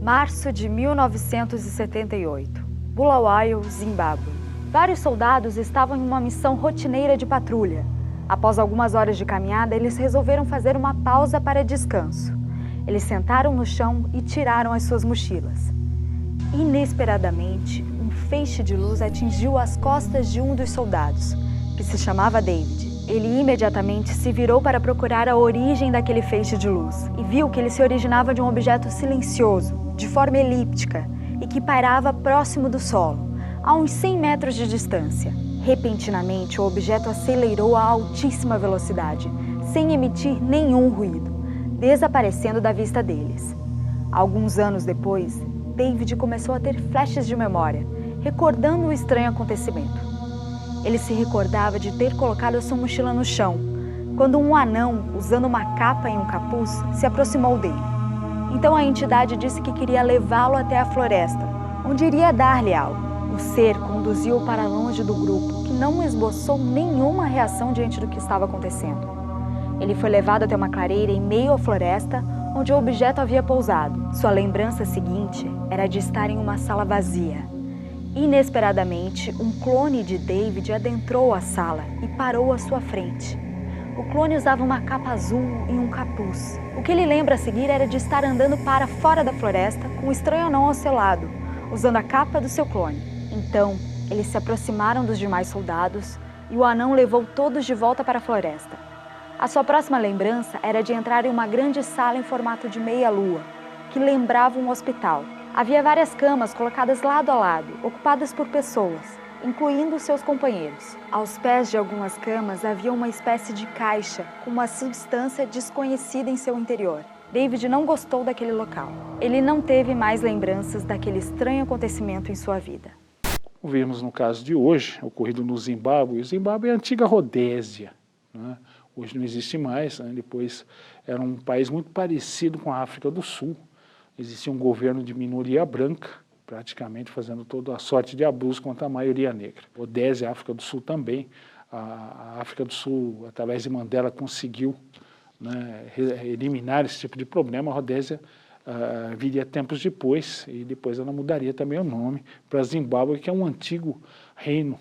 Março de 1978, Bulawayo, Zimbábue. Vários soldados estavam em uma missão rotineira de patrulha. Após algumas horas de caminhada, eles resolveram fazer uma pausa para descanso. Eles sentaram no chão e tiraram as suas mochilas. Inesperadamente, um feixe de luz atingiu as costas de um dos soldados, que se chamava David. Ele imediatamente se virou para procurar a origem daquele feixe de luz e viu que ele se originava de um objeto silencioso, de forma elíptica e que pairava próximo do solo, a uns 100 metros de distância. Repentinamente, o objeto acelerou a altíssima velocidade, sem emitir nenhum ruído, desaparecendo da vista deles. Alguns anos depois, David começou a ter flashes de memória, recordando o estranho acontecimento. Ele se recordava de ter colocado a sua mochila no chão, quando um anão, usando uma capa e um capuz, se aproximou dele. Então a entidade disse que queria levá-lo até a floresta, onde iria dar-lhe algo. O ser conduziu-o para longe do grupo, que não esboçou nenhuma reação diante do que estava acontecendo. Ele foi levado até uma clareira em meio à floresta, onde o objeto havia pousado. Sua lembrança seguinte era de estar em uma sala vazia. Inesperadamente, um clone de David adentrou a sala e parou à sua frente. O clone usava uma capa azul e um capuz. O que ele lembra a seguir era de estar andando para fora da floresta com um estranho anão ao seu lado, usando a capa do seu clone. Então, eles se aproximaram dos demais soldados e o anão levou todos de volta para a floresta. A sua próxima lembrança era de entrar em uma grande sala em formato de meia-lua, que lembrava um hospital. Havia várias camas colocadas lado a lado, ocupadas por pessoas, incluindo seus companheiros. Aos pés de algumas camas havia uma espécie de caixa com uma substância desconhecida em seu interior. David não gostou daquele local. Ele não teve mais lembranças daquele estranho acontecimento em sua vida. Vimos no caso de hoje, ocorrido no Zimbábue. O Zimbábue é a antiga Rodésia, né? Hoje não existe mais, né? Depois era um país muito parecido com a África do Sul. Existia um governo de minoria branca, praticamente fazendo toda a sorte de abuso contra a maioria negra. Rodésia, África do Sul também. A África do Sul, através de Mandela, conseguiu, né, eliminar esse tipo de problema. A Rodésia viria tempos depois, e depois ela mudaria também o nome para Zimbábue, que é um antigo reino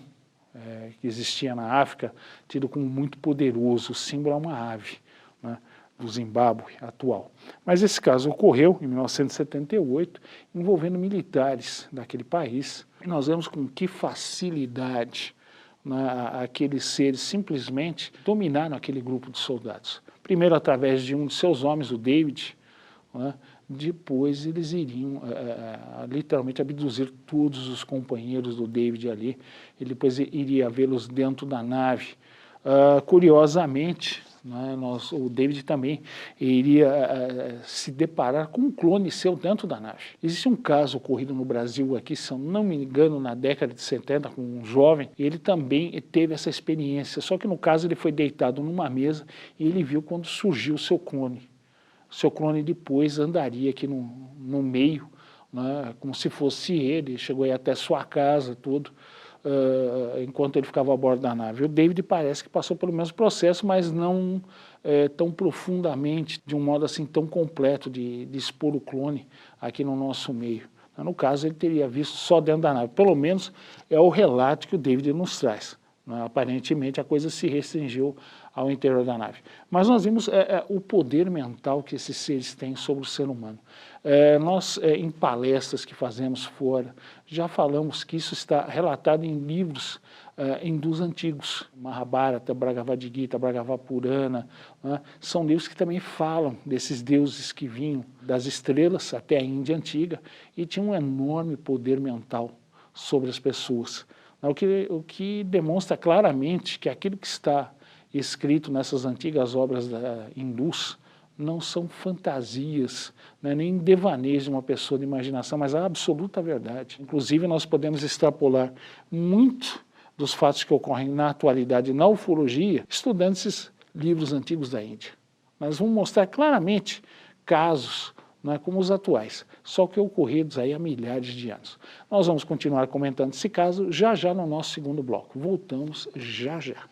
que existia na África, tido como muito poderoso. O símbolo é uma ave, né, do Zimbábue atual. Mas esse caso ocorreu em 1978, envolvendo militares daquele país. E nós vemos com que facilidade, né, aqueles seres simplesmente dominaram aquele grupo de soldados. Primeiro através de um de seus homens, o David, né, depois eles iriam literalmente abduzir todos os companheiros do David ali, e depois iria vê-los dentro da nave. Curiosamente, né, o David também iria se deparar com um clone seu dentro da nave. Existe um caso ocorrido no Brasil aqui, se eu não me engano, na década de 70, com um jovem. Ele também teve essa experiência, só que no caso ele foi deitado numa mesa e ele viu quando surgiu o seu clone. O seu clone depois andaria aqui no meio, né, como se fosse ele, chegou aí até sua casa, tudo. Enquanto ele ficava a bordo da nave. O David parece que passou pelo mesmo processo, mas não tão profundamente, de um modo assim tão completo, de expor o clone aqui no nosso meio. No caso, ele teria visto só dentro da nave. Pelo menos é o relato que o David nos traz. Aparentemente, a coisa se restringiu ao interior da nave. Mas nós vimos o poder mental que esses seres têm sobre o ser humano. Nós, em palestras que fazemos fora, já falamos que isso está relatado em livros hindus antigos, Mahabharata, Bhagavad Gita, Bhagavad Purana, né? São livros que também falam desses deuses que vinham das estrelas até a Índia antiga e tinham um enorme poder mental sobre as pessoas. O que demonstra claramente que aquilo que está escrito nessas antigas obras hindus não são fantasias, né, nem devaneios de uma pessoa de imaginação, mas a absoluta verdade. Inclusive, nós podemos extrapolar muito dos fatos que ocorrem na atualidade na ufologia, estudando esses livros antigos da Índia. Nós vamos mostrar claramente casos não é como os atuais, só que ocorridos aí há milhares de anos. Nós vamos continuar comentando esse caso já já no nosso segundo bloco. Voltamos já já.